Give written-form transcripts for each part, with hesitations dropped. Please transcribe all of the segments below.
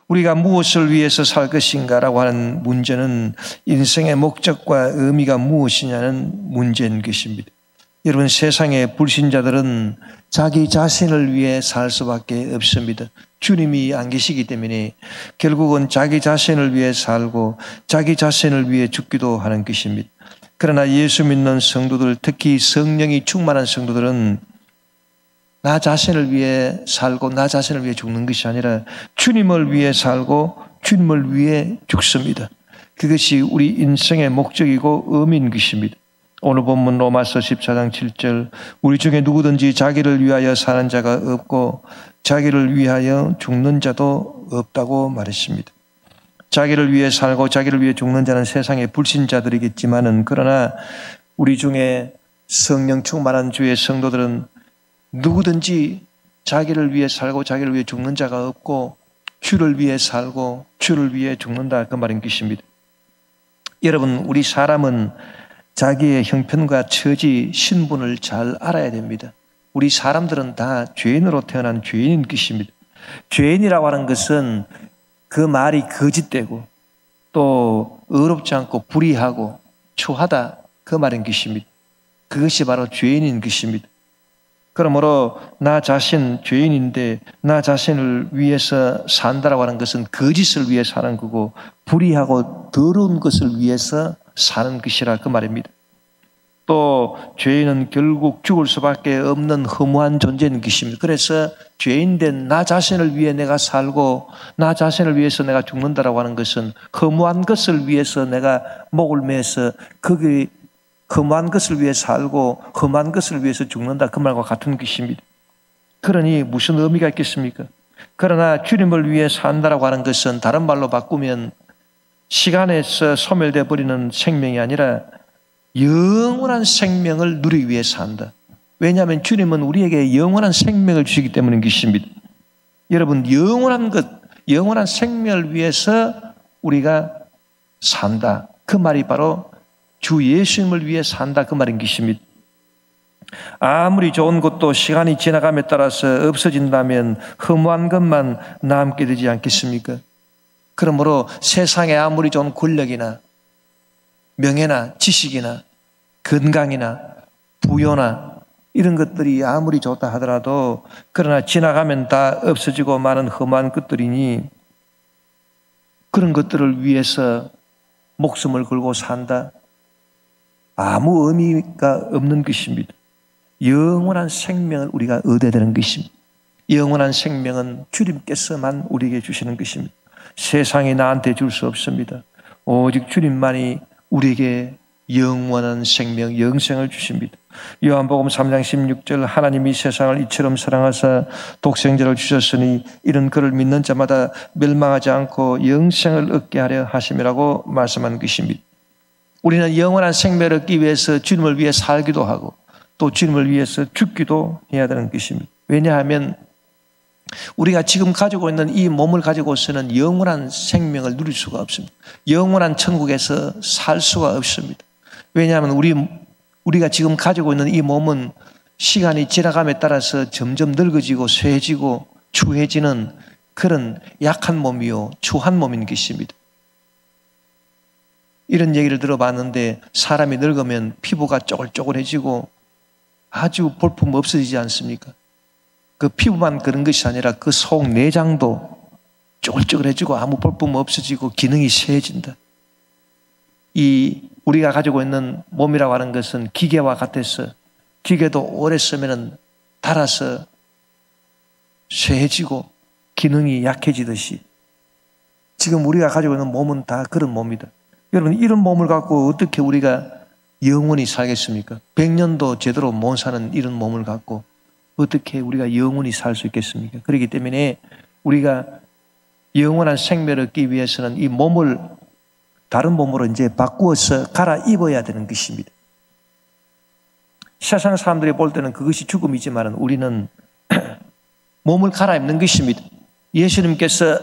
우리가 무엇을 위해서 살 것인가라고 하는 문제는 인생의 목적과 의미가 무엇이냐는 문제인 것입니다. 여러분, 세상의 불신자들은 자기 자신을 위해 살 수밖에 없습니다. 주님이 안 계시기 때문에 결국은 자기 자신을 위해 살고 자기 자신을 위해 죽기도 하는 것입니다. 그러나 예수 믿는 성도들, 특히 성령이 충만한 성도들은 나 자신을 위해 살고 나 자신을 위해 죽는 것이 아니라 주님을 위해 살고 주님을 위해 죽습니다. 그것이 우리 인생의 목적이고 의미인 것입니다. 오늘 본문 로마서 14장 7절, 우리 중에 누구든지 자기를 위하여 사는 자가 없고 자기를 위하여 죽는 자도 없다고 말했습니다. 자기를 위해 살고 자기를 위해 죽는 자는 세상의 불신자들이겠지만은, 그러나 우리 중에 성령 충만한 주의 성도들은 누구든지 자기를 위해 살고 자기를 위해 죽는 자가 없고 주를 위해 살고 주를 위해 죽는다, 그 말인 것입니다. 여러분, 우리 사람은 자기의 형편과 처지, 신분을 잘 알아야 됩니다. 우리 사람들은 다 죄인으로 태어난 죄인인 것입니다. 죄인이라고 하는 것은 그 말이 거짓되고 또 의롭지 않고 불의하고 추하다, 그 말인 것입니다. 그것이 바로 죄인인 것입니다. 그러므로 나 자신 죄인인데 나 자신을 위해서 산다라고 하는 것은 거짓을 위해 사는 거고 불의하고 더러운 것을 위해서 사는 것이라, 그 말입니다. 또 죄인은 결국 죽을 수밖에 없는 허무한 존재인 것입니다. 그래서 죄인된 나 자신을 위해 내가 살고 나 자신을 위해서 내가 죽는다라고 하는 것은 허무한 것을 위해서 내가 목을 매서 거기 험한 것을 위해 살고 험한 것을 위해서 죽는다, 그 말과 같은 것입니다. 그러니 무슨 의미가 있겠습니까? 그러나 주님을 위해 산다라고 하는 것은 다른 말로 바꾸면 시간에서 소멸되어 버리는 생명이 아니라 영원한 생명을 누리기 위해 산다. 왜냐하면 주님은 우리에게 영원한 생명을 주시기 때문인 것입니다. 여러분, 영원한 것, 영원한 생명을 위해서 우리가 산다, 그 말이 바로 주 예수님을 위해 산다, 그 말인 것입니다. 아무리 좋은 것도 시간이 지나감에 따라서 없어진다면 허무한 것만 남게 되지 않겠습니까? 그러므로 세상에 아무리 좋은 권력이나 명예나 지식이나 건강이나 부여나 이런 것들이 아무리 좋다 하더라도 그러나 지나가면 다 없어지고 마는 험한 것들이니 그런 것들을 위해서 목숨을 걸고 산다, 아무 의미가 없는 것입니다. 영원한 생명을 우리가 얻어야 되는 것입니다. 영원한 생명은 주님께서만 우리에게 주시는 것입니다. 세상이 나한테 줄 수 없습니다. 오직 주님만이 우리에게 영원한 생명, 영생을 주십니다. 요한복음 3장 16절, 하나님이 세상을 이처럼 사랑하사 독생자를 주셨으니 이는 그를 믿는 자마다 멸망하지 않고 영생을 얻게 하려 하심이라고 말씀한 것입니다. 우리는 영원한 생명을 얻기 위해서 주님을 위해 살기도 하고 또 주님을 위해서 죽기도 해야 되는 것입니다. 왜냐하면 우리가 지금 가지고 있는 이 몸을 가지고서는 영원한 생명을 누릴 수가 없습니다. 영원한 천국에서 살 수가 없습니다. 왜냐하면 우리가 지금 가지고 있는 이 몸은 시간이 지나감에 따라서 점점 늙어지고 쇠해지고 추해지는 그런 약한 몸이요, 추한 몸인 것입니다. 이런 얘기를 들어봤는데 사람이 늙으면 피부가 쪼글쪼글해지고 아주 볼품 없어지지 않습니까? 그 피부만 그런 것이 아니라 그 속 내장도 쪼글쪼글해지고 아무 볼품 없어지고 기능이 쇠해진다. 이 우리가 가지고 있는 몸이라고 하는 것은 기계와 같아서 기계도 오래 쓰면 닳아서 쇠해지고 기능이 약해지듯이 지금 우리가 가지고 있는 몸은 다 그런 몸이다. 여러분, 이런 몸을 갖고 어떻게 우리가 영원히 살겠습니까? 100년도 제대로 못 사는 이런 몸을 갖고 어떻게 우리가 영원히 살 수 있겠습니까? 그렇기 때문에 우리가 영원한 생명을 얻기 위해서는 이 몸을 다른 몸으로 이제 바꾸어서 갈아입어야 되는 것입니다. 세상 사람들이 볼 때는 그것이 죽음이지만 우리는 몸을 갈아입는 것입니다. 예수님께서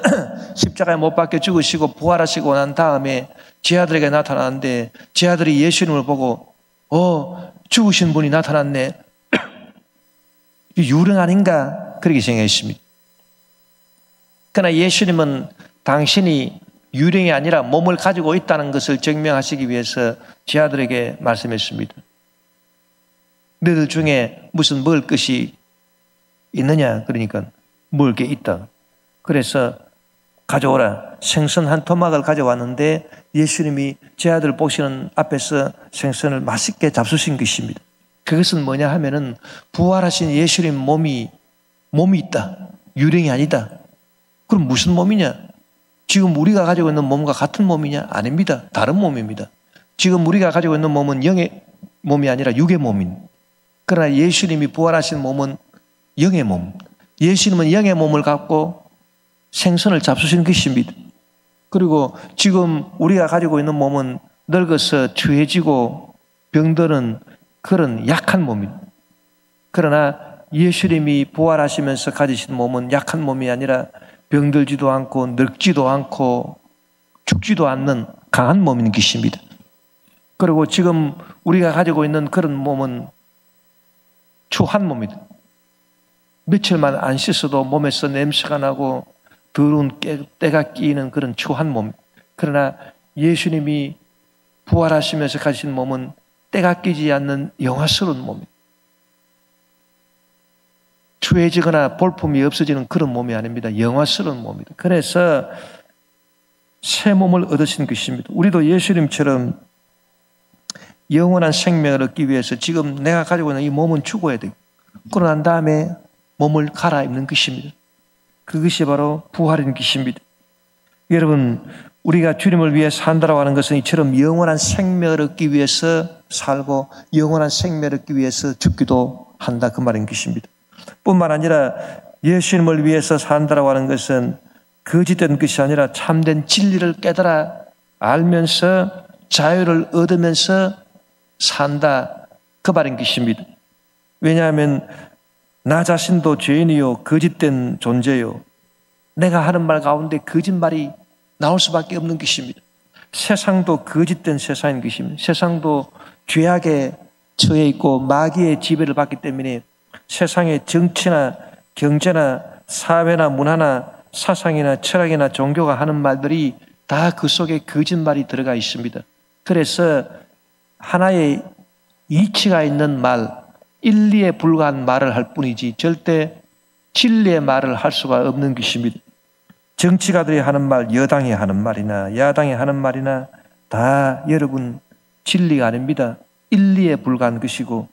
십자가에 못 박혀 죽으시고 부활하시고 난 다음에 제 아들에게 나타나는데 제 아들이 예수님을 보고 죽으신 분이 나타났네. 유령 아닌가 그렇게 생각했습니다. 그러나 예수님은 당신이 유령이 아니라 몸을 가지고 있다는 것을 증명하시기 위해서 제 아들에게 말씀했습니다. 너희들 중에 무슨 먹을 것이 있느냐? 그러니까 먹을 게 있다. 그래서 가져오라. 생선 한 토막을 가져왔는데 예수님이 제 아들 보시는 앞에서 생선을 맛있게 잡수신 것입니다. 그것은 뭐냐 하면은 부활하신 예수님 몸이 있다. 유령이 아니다. 그럼 무슨 몸이냐? 지금 우리가 가지고 있는 몸과 같은 몸이냐? 아닙니다. 다른 몸입니다. 지금 우리가 가지고 있는 몸은 영의 몸이 아니라 육의 몸입니다. 그러나 예수님이 부활하신 몸은 영의 몸. 예수님은 영의 몸을 갖고 생선을 잡수신 것입니다. 그리고 지금 우리가 가지고 있는 몸은 늙어서 추해지고 병드는 그런 약한 몸입니다. 그러나 예수님이 부활하시면서 가지신 몸은 약한 몸이 아니라 병들지도 않고 늙지도 않고 죽지도 않는 강한 몸인 것입니다. 그리고 지금 우리가 가지고 있는 그런 몸은 추한 몸입니다. 며칠만 안 씻어도 몸에서 냄새가 나고 더러운 때가 끼이는 그런 추한 몸. 그러나 예수님이 부활하시면서 가신 몸은 때가 끼지 않는 영화스러운 몸입니다. 추해지거나 볼품이 없어지는 그런 몸이 아닙니다. 영화스러운 몸입니다. 그래서 새 몸을 얻으신 것입니다. 우리도 예수님처럼 영원한 생명을 얻기 위해서 지금 내가 가지고 있는 이 몸은 죽어야 돼요. 그러고 난 다음에 몸을 갈아입는 것입니다. 그것이 바로 부활인 것입니다. 여러분, 우리가 주님을 위해 산다라고 하는 것은 이처럼 영원한 생명을 얻기 위해서 살고 영원한 생명을 얻기 위해서 죽기도 한다 그 말인 것입니다. 뿐만 아니라 예수님을 위해서 산다라고 하는 것은 거짓된 것이 아니라 참된 진리를 깨달아 알면서 자유를 얻으면서 산다 그 말인 것입니다. 왜냐하면 나 자신도 죄인이요 거짓된 존재요. 내가 하는 말 가운데 거짓말이 나올 수밖에 없는 것입니다. 세상도 거짓된 세상인 것입니다. 세상도 죄악에 처해 있고 마귀의 지배를 받기 때문에 세상의 정치나 경제나 사회나 문화나 사상이나 철학이나 종교가 하는 말들이 다 그 속에 거짓말이 들어가 있습니다. 그래서 하나의 이치가 있는 말, 일리에 불과한 말을 할 뿐이지 절대 진리의 말을 할 수가 없는 것입니다. 정치가들이 하는 말, 여당이 하는 말이나 야당이 하는 말이나 다 여러분 진리가 아닙니다. 일리에 불과한 것이고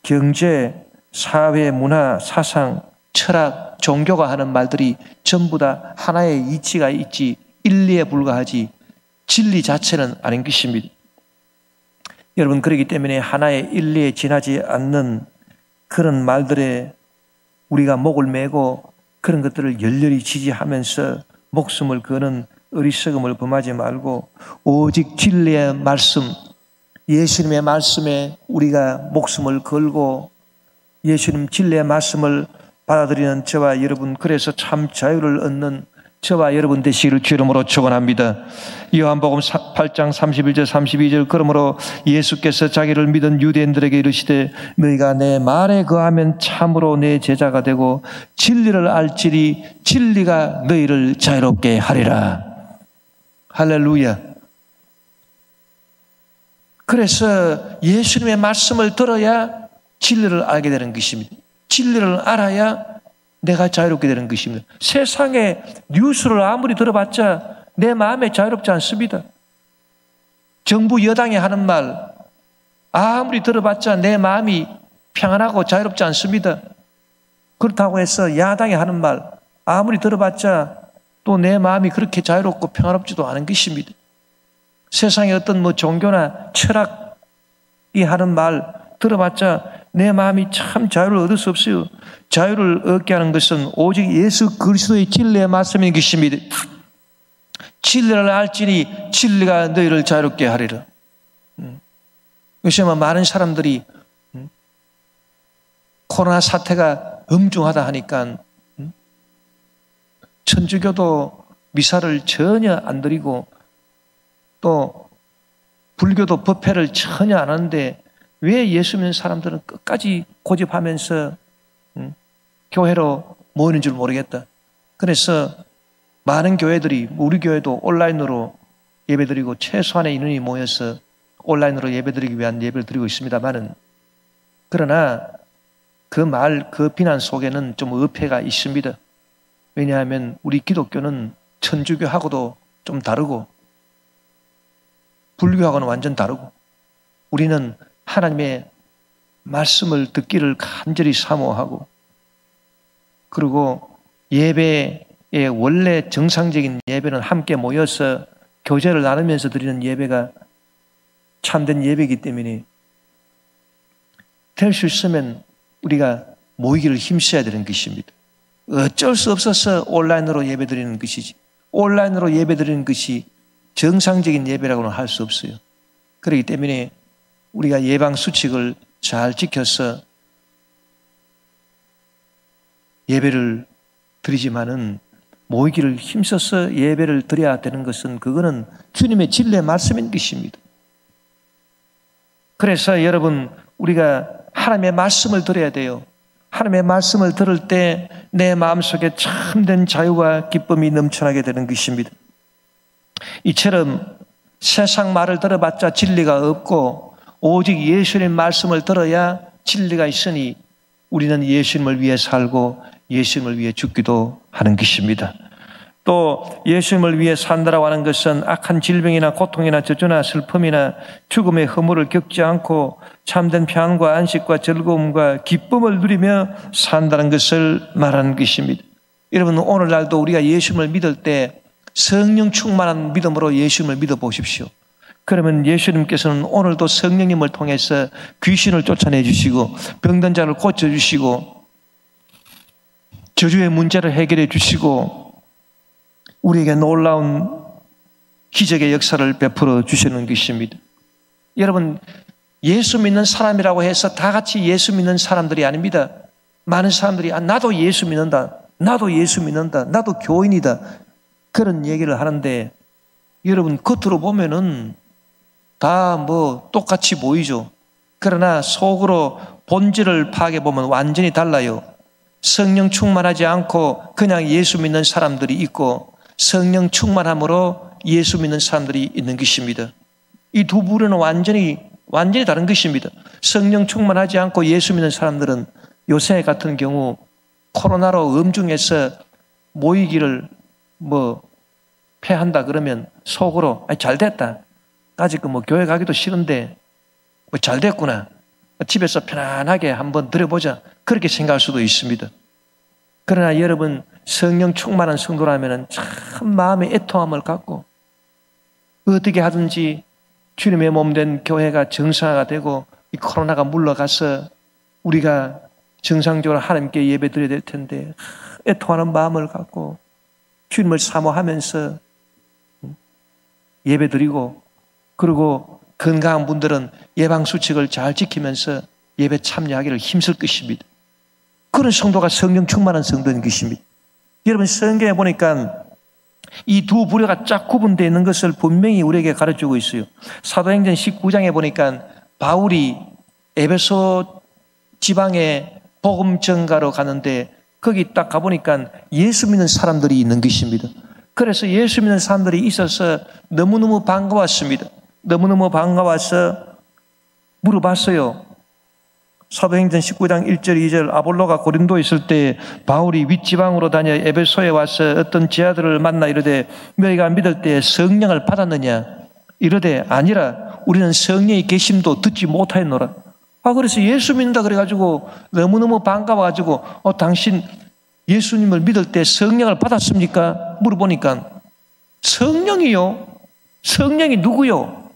경제, 사회, 문화, 사상, 철학, 종교가 하는 말들이 전부 다 하나의 이치가 있지 일리에 불과하지 진리 자체는 아닌 것입니다. 여러분 그렇기 때문에 하나의 일리에 지나지 않는 그런 말들에 우리가 목을 메고 그런 것들을 열렬히 지지하면서 목숨을 거는 어리석음을 범하지 말고 오직 진리의 말씀, 예수님의 말씀에 우리가 목숨을 걸고 예수님 진리의 말씀을 받아들이는 저와 여러분, 그래서 참 자유를 얻는 저와 여러분 되시기를 주 이름으로 축원합니다. 요한복음 8장 31절 32절 그러므로 예수께서 자기를 믿은 유대인들에게 이르시되 너희가 내 말에 거하면 참으로 내 제자가 되고 진리를 알지니 진리가 너희를 자유롭게 하리라. 할렐루야. 그래서 예수님의 말씀을 들어야 진리를 알게 되는 것입니다. 진리를 알아야 내가 자유롭게 되는 것입니다. 세상의 뉴스를 아무리 들어봤자 내 마음에 자유롭지 않습니다. 정부 여당이 하는 말 아무리 들어봤자 내 마음이 평안하고 자유롭지 않습니다. 그렇다고 해서 야당이 하는 말 아무리 들어봤자 또 내 마음이 그렇게 자유롭고 평안롭지도 않은 것입니다. 세상의 어떤 종교나 철학이 하는 말 들어봤자 내 마음이 참 자유를 얻을 수 없어요. 자유를 얻게 하는 것은 오직 예수 그리스도의 진리의 말씀인 것입니다. 진리를 알지니 진리가 너희를 자유롭게 하리라. 요새 많은 사람들이 코로나 사태가 엄중하다 하니까 천주교도 미사를 전혀 안 드리고 또 불교도 법회를 전혀 안 하는데 왜 예수 믿는 사람들은 끝까지 고집하면서 교회로 모이는 줄 모르겠다. 그래서 많은 교회들이, 우리 교회도 온라인으로 예배드리고 최소한의 인원이 모여서 온라인으로 예배드리기 위한 예배를 드리고 있습니다만은, 그러나 그 비난 속에는 좀 의폐가 있습니다. 왜냐하면 우리 기독교는 천주교하고도 좀 다르고 불교하고는 완전 다르고, 우리는 하나님의 말씀을 듣기를 간절히 사모하고, 그리고 예배의 원래 정상적인 예배는 함께 모여서 교제를 나누면서 드리는 예배가 참된 예배이기 때문에 될 수 있으면 우리가 모이기를 힘써야 되는 것입니다. 어쩔 수 없어서 온라인으로 예배 드리는 것이지, 온라인으로 예배 드리는 것이 정상적인 예배라고는 할 수 없어요. 그렇기 때문에 우리가 예방 수칙을 잘 지켜서 예배를 드리지만은, 모이기를 힘써서 예배를 드려야 되는 것은, 그거는 주님의 진리의 말씀인 것입니다. 그래서 여러분, 우리가 하나님의 말씀을 들어야 돼요. 하나님의 말씀을 들을 때 내 마음속에 참된 자유와 기쁨이 넘쳐나게 되는 것입니다. 이처럼 세상 말을 들어봤자 진리가 없고 오직 예수님 말씀을 들어야 진리가 있으니, 우리는 예수님을 위해 살고 예수님을 위해 죽기도 하는 것입니다. 또 예수님을 위해 산다라고 하는 것은 악한 질병이나 고통이나 저주나 슬픔이나 죽음의 허물을 겪지 않고 참된 평안과 안식과 즐거움과 기쁨을 누리며 산다는 것을 말하는 것입니다. 여러분, 오늘날도 우리가 예수님을 믿을 때 성령 충만한 믿음으로 예수님을 믿어보십시오. 그러면 예수님께서는 오늘도 성령님을 통해서 귀신을 쫓아내 주시고 병든 자를 고쳐주시고 저주의 문제를 해결해 주시고 우리에게 놀라운 기적의 역사를 베풀어 주시는 것입니다. 여러분, 예수 믿는 사람이라고 해서 다 같이 예수 믿는 사람들이 아닙니다. 많은 사람들이 나도 예수 믿는다, 나도 예수 믿는다, 나도 교인이다, 그런 얘기를 하는데, 여러분 겉으로 보면은 다 똑같이 보이죠. 그러나 속으로 본질을 파악해 보면 완전히 달라요. 성령 충만하지 않고 그냥 예수 믿는 사람들이 있고, 성령 충만함으로 예수 믿는 사람들이 있는 것입니다. 이 두 부류는 완전히 다른 것입니다. 성령 충만하지 않고 예수 믿는 사람들은 요새 같은 경우 코로나로 엄중해서 모이기를 폐한다 그러면 속으로 잘 됐다, 아직 교회 가기도 싫은데 잘 됐구나, 집에서 편안하게 한번 드려보자, 그렇게 생각할 수도 있습니다. 그러나 여러분, 성령 충만한 성도라면 참 마음의 애통함을 갖고 어떻게 하든지 주님의 몸된 교회가 정상화가 되고 이 코로나가 물러가서 우리가 정상적으로 하나님께 예배드려야 될 텐데, 애통하는 마음을 갖고 주님을 사모하면서 예배드리고, 그리고 건강한 분들은 예방수칙을 잘 지키면서 예배 참여하기를 힘쓸 것입니다. 그런 성도가 성령 충만한 성도인 것입니다. 여러분, 성경에 보니까 이 두 부류가 쫙 구분되어 있는 것을 분명히 우리에게 가르쳐주고 있어요. 사도행전 19장에 보니까 바울이 에베소 지방에 복음 전가로 가는데, 거기 딱 가보니까 예수 믿는 사람들이 있는 것입니다. 그래서 예수 믿는 사람들이 있어서 너무너무 반가웠습니다. 너무너무 반가워서 물어봤어요. 사도행전 19장 1절 2절, 아볼로가 고린도에 있을 때 바울이 윗지방으로 다녀 에베소에 와서 어떤 지하들을 만나 이르되 너희가 믿을 때 성령을 받았느냐? 이르되 아니라 우리는 성령의 계심도 듣지 못하였노라. 그래서 예수 믿는다 그래가지고 너무너무 반가워가지고 당신 예수님을 믿을 때 성령을 받았습니까? 물어보니까 성령이요? 성령이 누구요?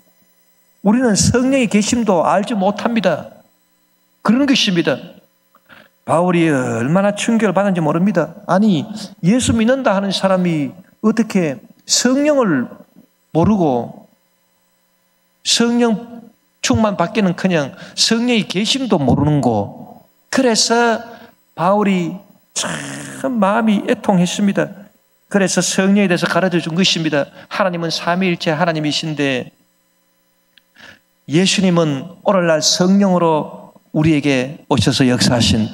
우리는 성령의 계심도 알지 못합니다. 그런 것입니다. 바울이 얼마나 충격을 받았는지 모릅니다. 아니, 예수 믿는다 하는 사람이 어떻게 성령을 모르고 성령 충만 받기는커녕 성령의 계심도 모르는 거. 그래서 바울이 참 마음이 애통했습니다. 그래서 성령에 대해서 가르쳐 준 것입니다. 하나님은 삼위일체 하나님이신데 예수님은 오늘날 성령으로 우리에게 오셔서 역사하신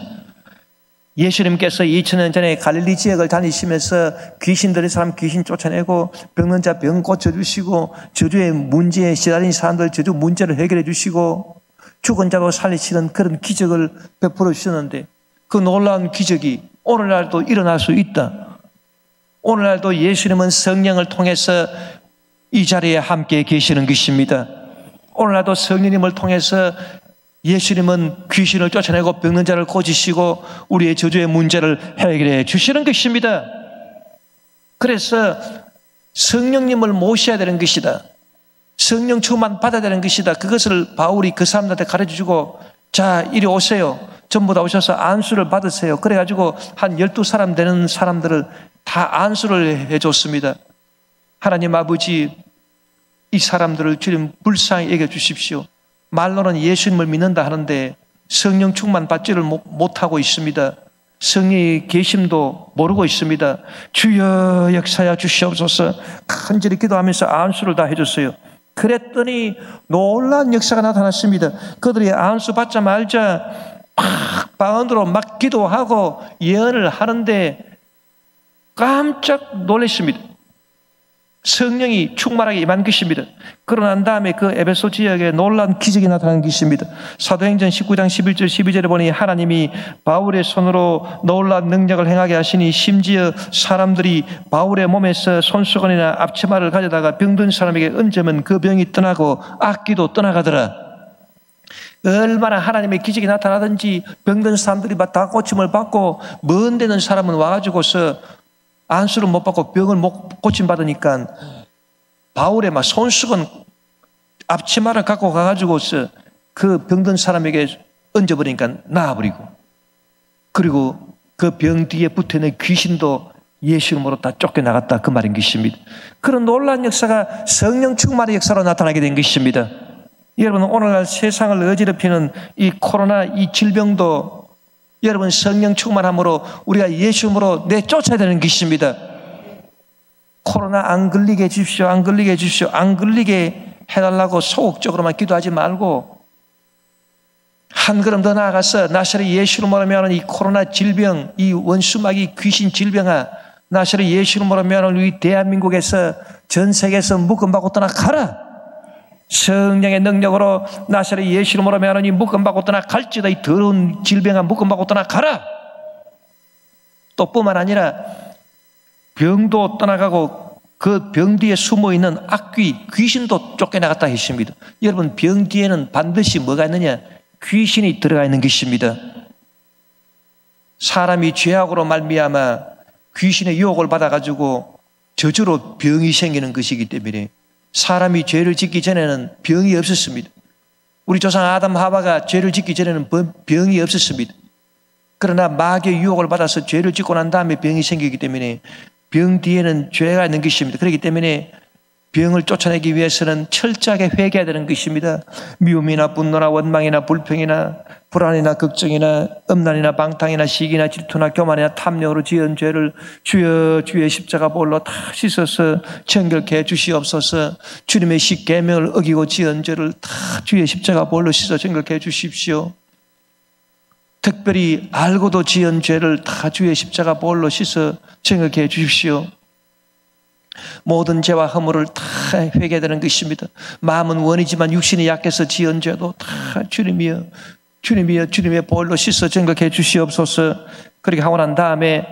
예수님께서 2000년 전에 갈릴리 지역을 다니시면서 귀신 들린 사람 귀신 쫓아내고 병든 자 병 고쳐주시고 저주의 문제에 시달린 사람들 저주 문제를 해결해 주시고 죽은 자도 살리시는 그런 기적을 베풀어 주셨는데 그 놀라운 기적이 오늘날도 일어날 수 있다. 오늘날도 예수님은 성령을 통해서 이 자리에 함께 계시는 것입니다. 오늘날도 성령님을 통해서 예수님은 귀신을 쫓아내고 병든 자를 고치시고 우리의 저주의 문제를 해결해 주시는 것입니다. 그래서 성령님을 모셔야 되는 것이다. 성령 충만 받아야 되는 것이다. 그것을 바울이 그 사람들한테 가르쳐주고 자 이리 오세요. 전부 다 오셔서 안수를 받으세요. 그래가지고 한 12사람 되는 사람들을 다 안수를 해줬습니다. 하나님 아버지 이 사람들을 주님 불쌍히 여겨주십시오. 말로는 예수님을 믿는다 하는데 성령 충만 받지를 못하고 있습니다. 성령의 계심도 모르고 있습니다. 주여 역사하여 주시옵소서 간절히 기도하면서 안수를 다 해줬어요. 그랬더니 놀라운 역사가 나타났습니다. 그들이 안수 받자마자 막 안으로 막 기도하고 예언을 하는데 깜짝 놀랐습니다. 성령이 충만하게 임한 것입니다. 그러고 난 다음에 그 에베소 지역에 놀라운 기적이 나타난 것입니다. 사도행전 19장 11절 12절에 보니 하나님이 바울의 손으로 놀라운 능력을 행하게 하시니 심지어 사람들이 바울의 몸에서 손수건이나 앞치마를 가져다가 병든 사람에게 얹으면 그 병이 떠나고 악귀도 떠나가더라. 얼마나 하나님의 기적이 나타나든지 병든 사람들이 다 고침을 받고 먼 데는 사람은 와가지고서 안수를 못 받고 병을 못 고침받으니까 바울의 막 손수건 앞치마를 갖고 가가지고서 그 병든 사람에게 얹어버리니까 나아버리고 그리고 그 병 뒤에 붙어있는 귀신도 예수 이름으로 다 쫓겨나갔다 그 말인 것입니다. 그런 놀라운 역사가 성령 충만의 역사로 나타나게 된 것입니다. 여러분 오늘날 세상을 어지럽히는 이 코로나 이 질병도 여러분 성령 충만함으로 우리가 예수 이름으로 내쫓아야 되는 것입니다. 코로나 안 걸리게 해주십시오. 안 걸리게 해주십시오. 안 걸리게 해달라고 소극적으로만 기도하지 말고 한 걸음 더 나아가서 나사렛 예수 이름으로 명하는 이 코로나 질병, 이 원수마귀 귀신 질병아 나사렛 예수 이름으로 명하는 우리 대한민국에서 전 세계에서 묶음받고 떠나가라. 성령의 능력으로 나사렛 예수 이름으로 명하는 이 묶음받고 떠나갈지다. 이 더러운 질병아 묶음받고 떠나가라. 또 뿐만 아니라 병도 떠나가고 그 병 뒤에 숨어있는 악귀, 귀신도 쫓겨나갔다 했습니다. 여러분 병 뒤에는 반드시 뭐가 있느냐? 귀신이 들어가 있는 것입니다. 사람이 죄악으로 말미암아 귀신의 유혹을 받아가지고 저주로 병이 생기는 것이기 때문에 사람이 죄를 짓기 전에는 병이 없었습니다. 우리 조상 아담 하와가 죄를 짓기 전에는 병이 없었습니다. 그러나 마귀의 유혹을 받아서 죄를 짓고 난 다음에 병이 생기기 때문에 병 뒤에는 죄가 있는 것입니다. 그렇기 때문에 병을 쫓아내기 위해서는 철저하게 회개해야 되는 것입니다. 미움이나 분노나 원망이나 불평이나 불안이나 걱정이나 음란이나 방탕이나 시기나 질투나 교만이나 탐욕으로 지은 죄를 주여 주의 십자가 보혈로 다 씻어서 정결케 해 주시옵소서. 주님의 십계명을 어기고 지은 죄를 다 주의 십자가 보혈로 씻어 정결케 해 주십시오. 특별히 알고도 지은 죄를 다 주의 십자가 보혈로 씻어 정결케 해 주십시오. 모든 죄와 허물을 다 회개되는 것입니다. 마음은 원이지만 육신이 약해서 지은 죄도 다 주님이여 주님의 보혈로 씻어 정결케 해 주시옵소서. 그렇게 하고 난 다음에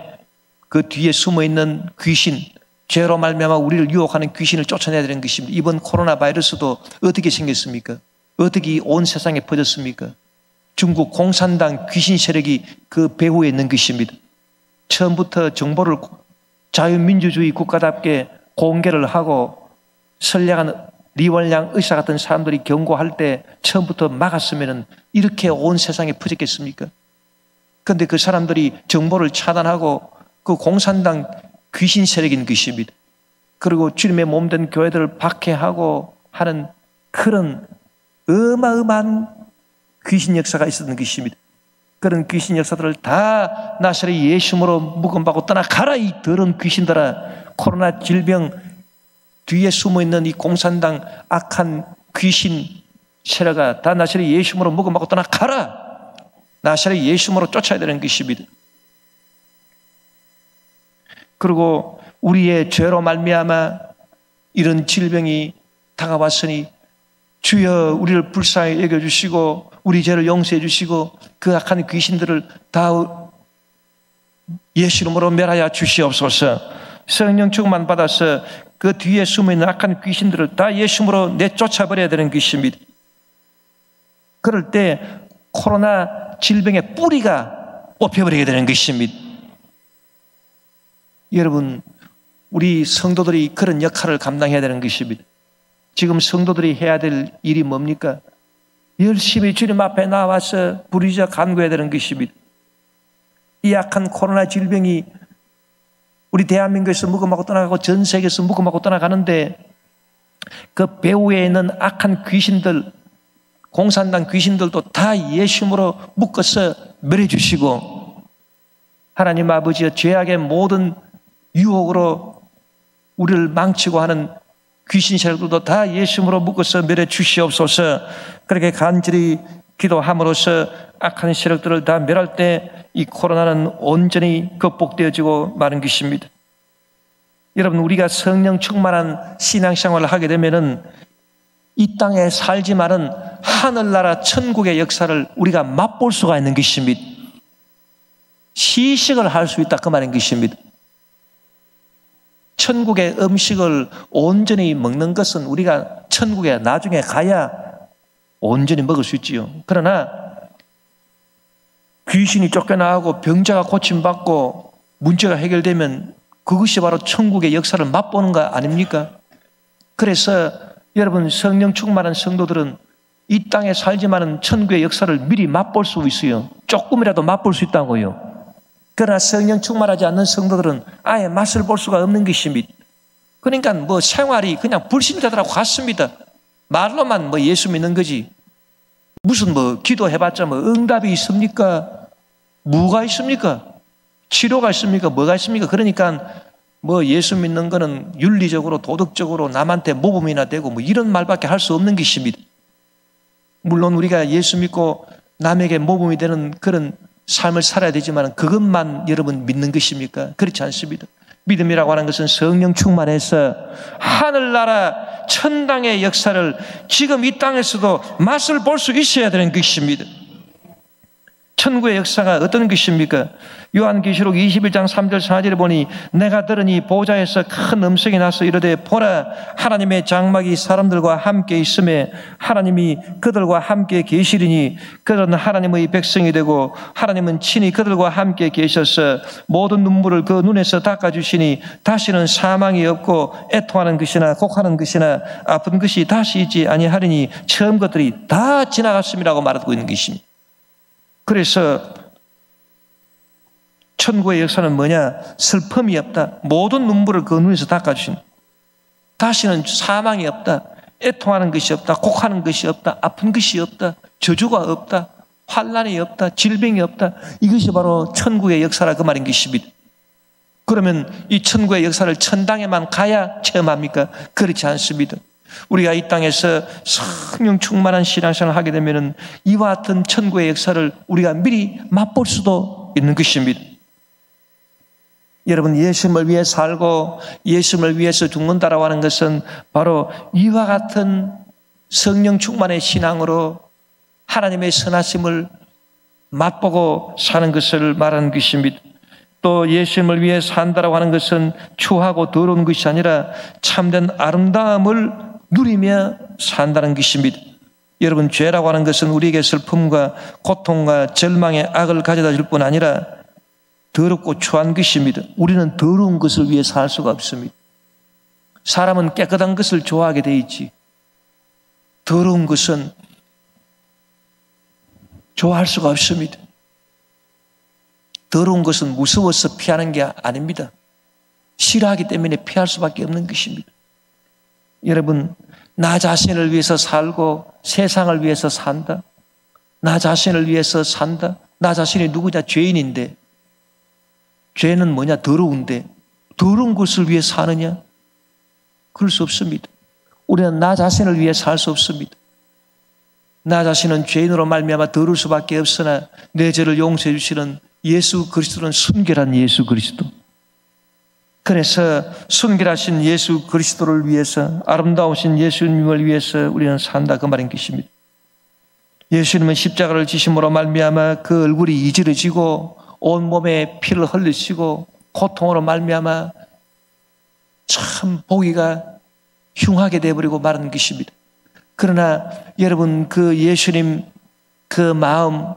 그 뒤에 숨어있는 귀신, 죄로 말미암아 우리를 유혹하는 귀신을 쫓아내야 되는 것입니다. 이번 코로나 바이러스도 어떻게 생겼습니까? 어떻게 온 세상에 퍼졌습니까? 중국 공산당 귀신 세력이 그 배후에 있는 것입니다. 처음부터 정보를 자유민주주의 국가답게 공개를 하고 선량한 리원량 의사 같은 사람들이 경고할 때 처음부터 막았으면 이렇게 온 세상에 퍼졌겠습니까? 그런데 그 사람들이 정보를 차단하고 그 공산당 귀신 세력인 것입니다. 그리고 주님의 몸된 교회들을 박해하고 하는 그런 어마어마한 귀신 역사가 있었던 것입니다. 그런 귀신 역사들을 다 나사렛 예수님으로 묶음받고 떠나가라. 이 더러운 귀신들아. 코로나 질병 뒤에 숨어있는 이 공산당 악한 귀신 세력아, 다 나사렛 예수님으로 묶음받고 떠나가라. 나사렛 예수님으로 쫓아야 되는 것입니다. 그리고 우리의 죄로 말미암아 이런 질병이 다가왔으니 주여 우리를 불쌍히 여겨주시고 우리 죄를 용서해 주시고 그 악한 귀신들을 다 예수 이름으로 멸하여 주시옵소서. 성령 충만 받아서 그 뒤에 숨어있는 악한 귀신들을 다 예수 이름으로 내쫓아버려야 되는 것입니다. 그럴 때 코로나 질병의 뿌리가 뽑혀버리게 되는 것입니다. 여러분, 우리 성도들이 그런 역할을 감당해야 되는 것입니다. 지금 성도들이 해야 될 일이 뭡니까? 열심히 주님 앞에 나와서 부르짖어 간구해야 되는 것입니다. 이 악한 코로나 질병이 우리 대한민국에서 묵어마고 떠나가고 전 세계에서 묵어마고 떠나가는데 그 배후에 있는 악한 귀신들, 공산당 귀신들도 다 예수님으로 묶어서 멸해 주시고 하나님 아버지의 죄악의 모든 유혹으로 우리를 망치고 하는 귀신 세력들도 다 예수님으로 묶어서 멸해 주시옵소서. 그렇게 간절히 기도함으로써 악한 세력들을 다 멸할 때 이 코로나는 온전히 극복되어지고 마는 것입니다. 여러분, 우리가 성령 충만한 신앙생활을 하게 되면은 이 땅에 살지만은 하늘나라 천국의 역사를 우리가 맛볼 수가 있는 것입니다. 시식을 할 수 있다 그 말인 것입니다. 천국의 음식을 온전히 먹는 것은 우리가 천국에 나중에 가야 온전히 먹을 수 있지요. 그러나 귀신이 쫓겨나고 병자가 고침받고 문제가 해결되면 그것이 바로 천국의 역사를 맛보는 거 아닙니까? 그래서 여러분, 성령 충만한 성도들은 이 땅에 살지만은 천국의 역사를 미리 맛볼 수 있어요. 조금이라도 맛볼 수 있다고요. 그러나 성령 충만하지 않는 성도들은 아예 맛을 볼 수가 없는 것입니다. 그러니까 뭐 생활이 그냥 불신자들하고 같습니다. 말로만 뭐 예수 믿는 거지. 무슨 뭐 기도해봤자 뭐 응답이 있습니까? 뭐가 있습니까? 치료가 있습니까? 뭐가 있습니까? 그러니까 뭐 예수 믿는 거는 윤리적으로 도덕적으로 남한테 모범이나 되고 뭐 이런 말밖에 할 수 없는 것입니다. 물론 우리가 예수 믿고 남에게 모범이 되는 그런 삶을 살아야 되지만 그것만 여러분 믿는 것입니까? 그렇지 않습니다. 믿음이라고 하는 것은 성령 충만해서 하늘나라 천당의 역사를 지금 이 땅에서도 맛을 볼 수 있어야 되는 것입니다. 천국의 역사가 어떤 것입니까? 요한계시록 21장 3절 4절에 보니 내가 들으니 보좌에서 큰 음성이 나서 이르되 보라 하나님의 장막이 사람들과 함께 있음에 하나님이 그들과 함께 계시리니 그들은 하나님의 백성이 되고 하나님은 친히 그들과 함께 계셔서 모든 눈물을 그 눈에서 닦아주시니 다시는 사망이 없고 애통하는 것이나 곡하는 것이나 아픈 것이 다시 있지 아니하리니 처음 것들이 다 지나갔음이라고 말하고 있는 것입니다. 그래서 천국의 역사는 뭐냐? 슬픔이 없다. 모든 눈물을 그 눈에서 닦아주신. 다시는 사망이 없다. 애통하는 것이 없다. 곡하는 것이 없다. 아픈 것이 없다. 저주가 없다. 환난이 없다. 질병이 없다. 이것이 바로 천국의 역사라 그 말인 것입니다. 그러면 이 천국의 역사를 천당에만 가야 체험합니까? 그렇지 않습니다. 우리가 이 땅에서 성령 충만한 신앙생활을 하게 되면 이와 같은 천국의 역사를 우리가 미리 맛볼 수도 있는 것입니다. 여러분, 예수님을 위해 살고 예수님을 위해서 죽는다라고 하는 것은 바로 이와 같은 성령 충만의 신앙으로 하나님의 선하심을 맛보고 사는 것을 말하는 것입니다. 또 예수님을 위해 산다라고 하는 것은 추하고 더러운 것이 아니라 참된 아름다움을 누리며 산다는 것입니다. 여러분, 죄라고 하는 것은 우리에게 슬픔과 고통과 절망의 악을 가져다 줄 뿐 아니라 더럽고 추한 것입니다. 우리는 더러운 것을 위해 살 수가 없습니다. 사람은 깨끗한 것을 좋아하게 돼 있지 더러운 것은 좋아할 수가 없습니다. 더러운 것은 무서워서 피하는 게 아닙니다. 싫어하기 때문에 피할 수밖에 없는 것입니다. 여러분, 나 자신을 위해서 살고 세상을 위해서 산다. 나 자신을 위해서 산다. 나 자신이 누구냐? 죄인인데. 죄는 뭐냐? 더러운데. 더러운 것을 위해 사느냐? 그럴 수 없습니다. 우리는 나 자신을 위해 살 수 없습니다. 나 자신은 죄인으로 말미암아 더러울 수밖에 없으나 내 죄를 용서해 주시는 예수 그리스도는 순결한 예수 그리스도. 그래서 순결하신 예수 그리스도를 위해서, 아름다우신 예수님을 위해서 우리는 산다, 그 말인 것입니다. 예수님은 십자가를 지심으로 말미암아 그 얼굴이 이지러지고 온몸에 피를 흘리시고 고통으로 말미암아 참 보기가 흉하게 되어버리고 말은 것입니다. 그러나 여러분, 그 예수님 그 마음,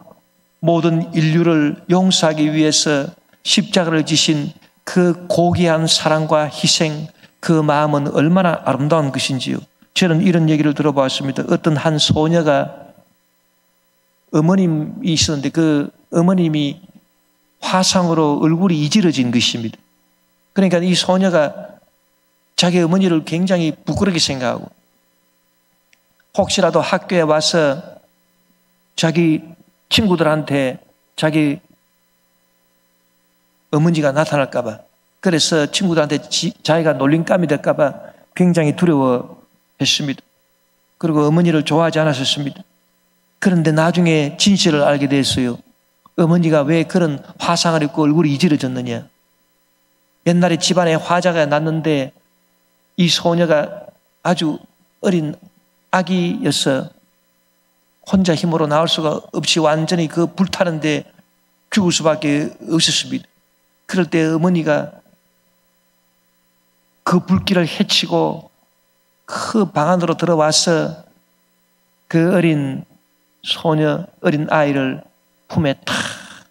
모든 인류를 용서하기 위해서 십자가를 지신 그 고귀한 사랑과 희생, 그 마음은 얼마나 아름다운 것인지요. 저는 이런 얘기를 들어봤습니다. 어떤 한 소녀가 어머님이 있었는데 그 어머님이 화상으로 얼굴이 이지러진 것입니다. 그러니까 이 소녀가 자기 어머니를 굉장히 부끄럽게 생각하고 혹시라도 학교에 와서 자기 친구들한테 자기 어머니가 나타날까봐, 그래서 친구들한테 자기가 놀림감이 될까봐 굉장히 두려워했습니다. 그리고 어머니를 좋아하지 않았었습니다. 그런데 나중에 진실을 알게 됐어요. 어머니가 왜 그런 화상을 입고 얼굴이 이지러졌느냐. 옛날에 집안에 화자가 났는데 이 소녀가 아주 어린 아기여서 혼자 힘으로 나올 수가 없이 완전히 그 불타는데 죽을 수밖에 없었습니다. 그럴 때 어머니가 그 불길을 헤치고 그 방 안으로 들어와서 그 어린 소녀, 어린 아이를 품에 탁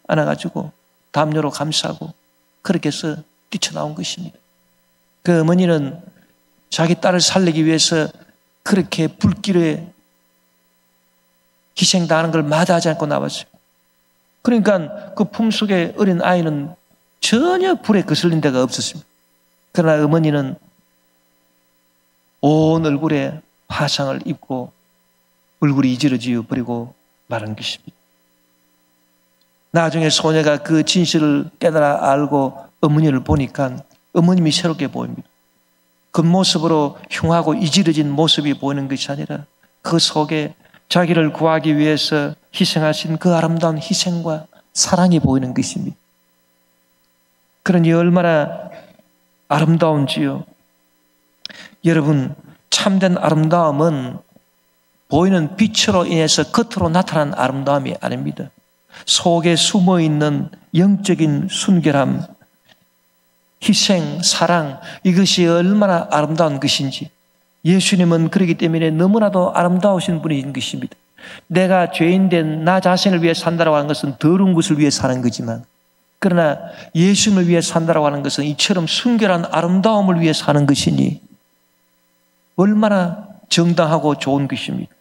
안아가지고 담요로 감싸고 그렇게 해서 뛰쳐나온 것입니다. 그 어머니는 자기 딸을 살리기 위해서 그렇게 불길에 희생당하는 걸 마다하지 않고 나왔어요. 그러니까 그 품속에 어린 아이는 전혀 불에 거슬린 데가 없었습니다. 그러나 어머니는 온 얼굴에 화상을 입고 얼굴이 이지러지어 버리고 말한 것입니다. 나중에 소녀가 그 진실을 깨달아 알고 어머니를 보니까 어머님이 새롭게 보입니다. 겉모습으로 흉하고 이지러진 모습이 보이는 것이 아니라 그 속에 자기를 구하기 위해서 희생하신 그 아름다운 희생과 사랑이 보이는 것입니다. 그러니 얼마나 아름다운지요. 여러분, 참된 아름다움은 보이는 빛으로 인해서 겉으로 나타난 아름다움이 아닙니다. 속에 숨어있는 영적인 순결함, 희생, 사랑, 이것이 얼마나 아름다운 것인지. 예수님은 그렇기 때문에 너무나도 아름다우신 분인 것입니다. 내가 죄인된 나 자신을 위해 산다라고 하는 것은 더러운 것을 위해 사는 거지만, 그러나 예수님을 위해 산다라고 하는 것은 이처럼 순결한 아름다움을 위해 사는 것이니 얼마나 정당하고 좋은 것입니다.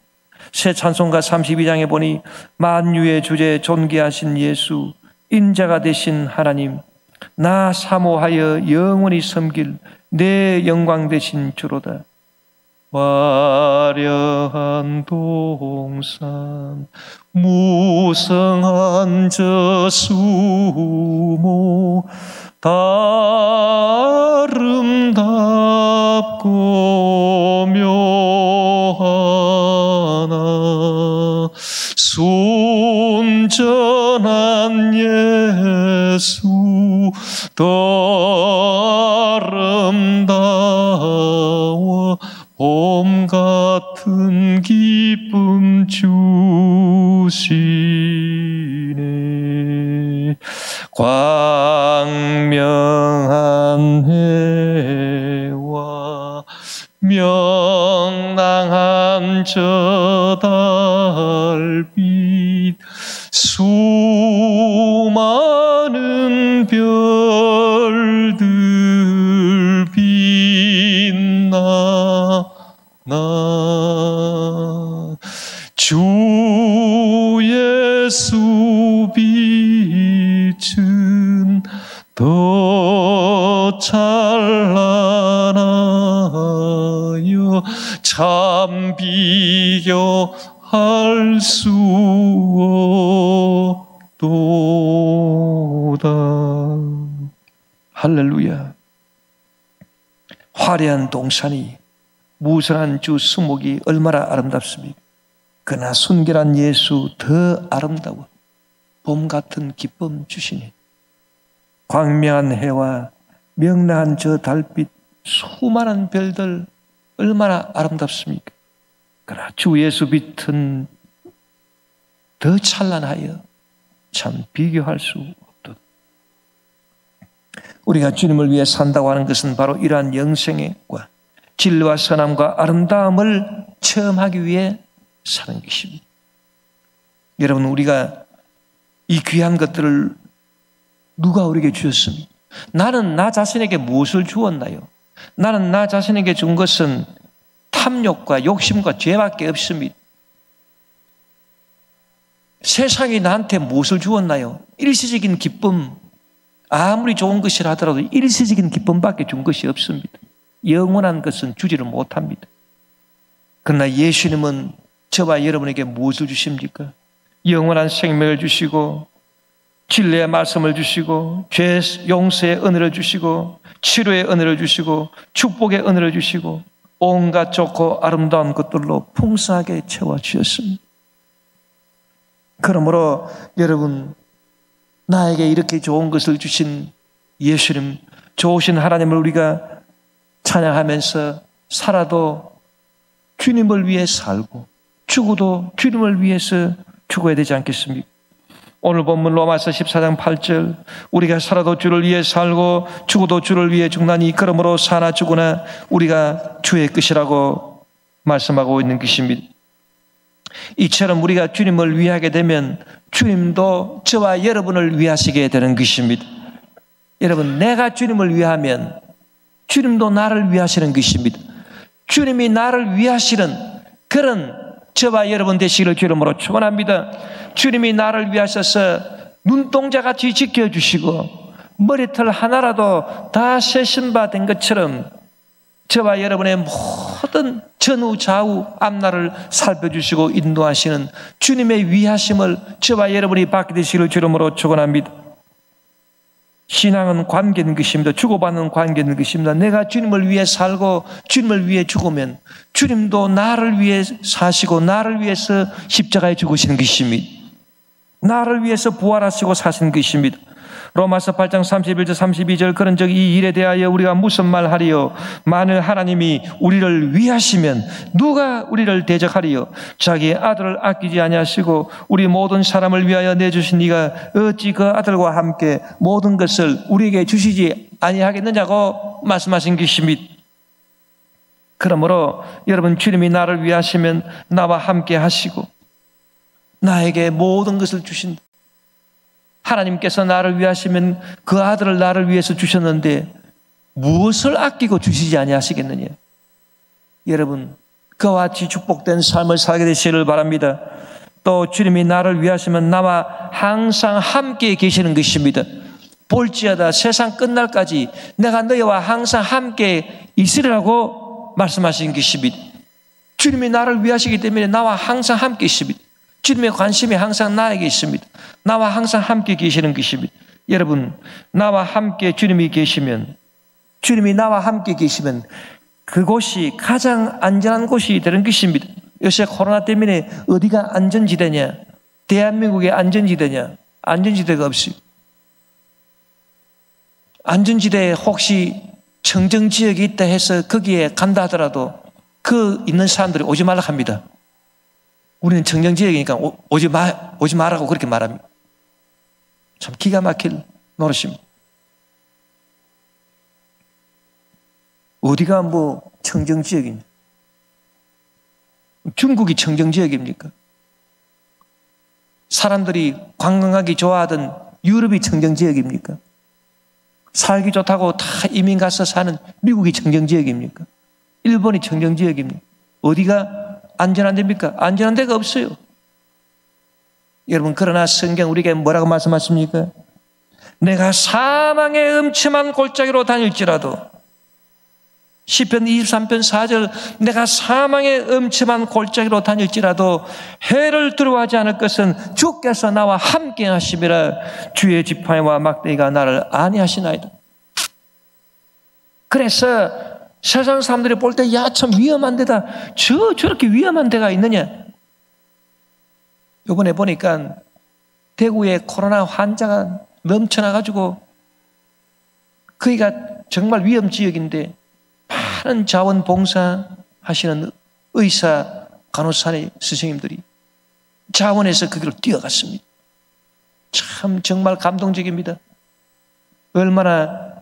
새 찬송가 32장에 보니 만유의 주제 존귀하신 예수, 인자가 되신 하나님, 나 사모하여 영원히 섬길 내 영광 되신 주로다. 화려한 동산, 무성한 저수모, 아름답고 묘하나 순전한 예수, 더 아름다워 봄 같은 기쁨 주시네. 광명한 해와 명랑한 저 달빛, 수많은 별들 빛나 주 예수 빛은 더 찬란하여 참 비교할 수 없도다. 할렐루야. 화려한 동산이, 무성한 주 수목이 얼마나 아름답습니까? 그러나 순결한 예수 더 아름다워 봄 같은 기쁨 주시니, 광명한 해와 명랑한 저 달빛, 수많은 별들 얼마나 아름답습니까? 그러나 주 예수 빛은 더 찬란하여 참 비교할 수 없도다. 우리가 주님을 위해 산다고 하는 것은 바로 이러한 영생과 진리와 선함과 아름다움을 체험하기 위해 사는 것입니다. 여러분, 우리가 이 귀한 것들을 누가 우리에게 주었습니까? 나는 나 자신에게 무엇을 주었나요? 나는 나 자신에게 준 것은 탐욕과 욕심과 죄밖에 없습니다. 세상이 나한테 무엇을 주었나요? 일시적인 기쁨, 아무리 좋은 것이라 하더라도 일시적인 기쁨밖에 준 것이 없습니다. 영원한 것은 주지를 못합니다. 그러나 예수님은 저와 여러분에게 무엇을 주십니까? 영원한 생명을 주시고 진리의 말씀을 주시고 죄 용서의 은혜를 주시고 치료의 은혜를 주시고 축복의 은혜를 주시고 온갖 좋고 아름다운 것들로 풍성하게 채워주셨습니다. 그러므로 여러분, 나에게 이렇게 좋은 것을 주신 예수님, 좋으신 하나님을 우리가 찬양하면서 살아도 주님을 위해 살고 죽어도 주님을 위해서 죽어야 되지 않겠습니까? 오늘 본문 로마서 14장 8절, 우리가 살아도 주를 위해 살고 죽어도 주를 위해 죽나니 그러므로 사나 죽으나 우리가 주의 것이라고 말씀하고 있는 것입니다. 이처럼 우리가 주님을 위하게 되면 주님도 저와 여러분을 위하시게 되는 것입니다. 여러분, 내가 주님을 위하면 주님도 나를 위하시는 것입니다. 주님이 나를 위하시는 그런 저와 여러분 되시기를 주름으로 축원합니다. 주님이 나를 위하셔서 눈동자같이 지켜주시고 머리털 하나라도 다 세신 바 된 것처럼 저와 여러분의 모든 전후 좌우 앞날을 살펴주시고 인도하시는 주님의 위하심을 저와 여러분이 받게 되시기를 주름으로 축원합니다. 신앙은 관계인 것입니다. 주고받는 관계인 것입니다. 내가 주님을 위해 살고 주님을 위해 죽으면 주님도 나를 위해 사시고 나를 위해서 십자가에 죽으시는 것입니다. 나를 위해서 부활하시고 사신 것입니다. 로마서 8장 31절 32절, 그런즉 이 일에 대하여 우리가 무슨 말하리요? 만일 하나님이 우리를 위하시면 누가 우리를 대적하리요? 자기의 아들을 아끼지 아니하시고 우리 모든 사람을 위하여 내주신 이가 어찌 그 아들과 함께 모든 것을 우리에게 주시지 아니하겠느냐고 말씀하신 것입니다. 그러므로 여러분, 주님이 나를 위하시면 나와 함께 하시고 나에게 모든 것을 주신다. 하나님께서 나를 위하시면 그 아들을 나를 위해서 주셨는데 무엇을 아끼고 주시지 아니하시겠느냐? 여러분, 그와 같이 축복된 삶을 살게 되시기를 바랍니다. 또 주님이 나를 위하시면 나와 항상 함께 계시는 것입니다. 볼지어다 세상 끝날까지 내가 너희와 항상 함께 있으리라고 말씀하신 것입니다. 주님이 나를 위하시기 때문에 나와 항상 함께 있습니다. 주님의 관심이 항상 나에게 있습니다. 나와 항상 함께 계시는 것입니다. 여러분, 나와 함께 주님이 계시면, 주님이 나와 함께 계시면 그곳이 가장 안전한 곳이 되는 것입니다. 요새 코로나 때문에 어디가 안전지대냐? 대한민국의 안전지대냐? 안전지대가 없어요. 안전지대에 혹시 청정지역이 있다 해서 거기에 간다 하더라도 그 있는 사람들이 오지 말라 합니다. 우리는 청정지역이니까 오지 마라고 그렇게 말합니다. 참 기가 막힐 노릇입니다. 어디가 뭐 청정지역입니까? 중국이 청정지역입니까? 사람들이 관광하기 좋아하던 유럽이 청정지역입니까? 살기 좋다고 다 이민 가서 사는 미국이 청정지역입니까? 일본이 청정지역입니까? 어디가 안전한 데입니까? 안전한 데가 없어요. 여러분, 그러나 성경 우리에게 뭐라고 말씀하십니까? 내가 사망의 음침한 골짜기로 다닐지라도, 시편 23편 4절, 내가 사망의 음침한 골짜기로 다닐지라도 해를 두려워하지 않을 것은 주께서 나와 함께 하심이라. 주의 지팡이와 막대기가 나를 안위하시나이다. 그래서 세상 사람들이 볼 때, 야, 참 위험한 데다. 저렇게 위험한 데가 있느냐? 요번에 보니까 대구에 코로나 환자가 넘쳐나가지고 거기가 정말 위험지역인데 많은 자원봉사 하시는 의사, 간호사 선생님들이 자원해서 그 길을 뛰어갔습니다. 참 정말 감동적입니다. 얼마나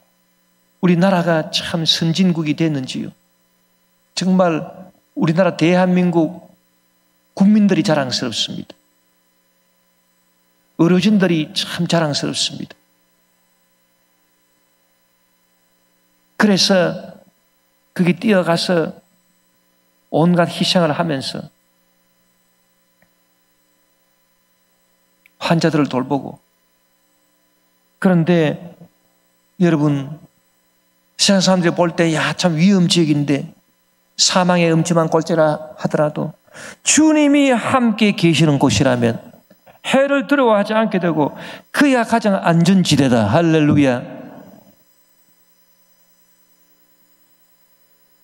우리나라가 참 선진국이 됐는지요. 정말 우리나라 대한민국 국민들이 자랑스럽습니다. 어르신들이 참 자랑스럽습니다. 그래서 거기 뛰어가서 온갖 희생을 하면서 환자들을 돌보고, 그런데 여러분, 세상 사람들이 볼 때 야, 참 위험지역인데 사망의 음침한 꼴찌라 하더라도 주님이 함께 계시는 곳이라면 해를 두려워하지 않게 되고 그야 가장 안전지대다. 할렐루야.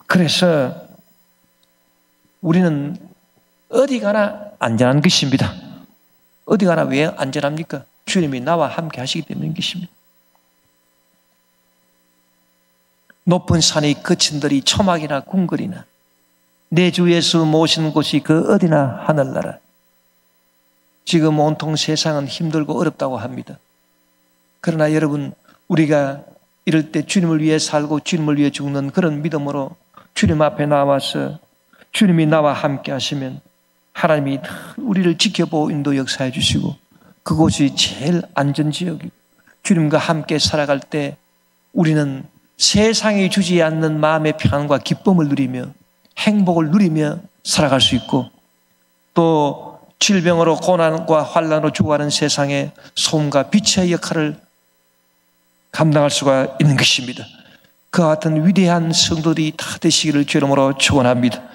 그래서 우리는 어디 가나 안전한 것입니다. 어디 가나 왜 안전합니까? 주님이 나와 함께 하시기 때문인 것입니다. 높은 산이 그친들이 초막이나 궁궐이나 내 주 예수 모신 곳이 그 어디나 하늘나라. 지금 온통 세상은 힘들고 어렵다고 합니다. 그러나 여러분, 우리가 이럴 때 주님을 위해 살고 주님을 위해 죽는 그런 믿음으로 주님 앞에 나와서 주님이 나와 함께 하시면 하나님이 우리를 지켜보고 인도 역사해 주시고 그곳이 제일 안전지역이고, 주님과 함께 살아갈 때 우리는 세상이 주지 않는 마음의 평안과 기쁨을 누리며 행복을 누리며 살아갈 수 있고, 또 질병으로 고난과 환난으로 죽어가는 세상에 소금과 빛의 역할을 감당할 수가 있는 것입니다. 그와 같은 위대한 성도들이 다 되시기를 주님으로 축원합니다.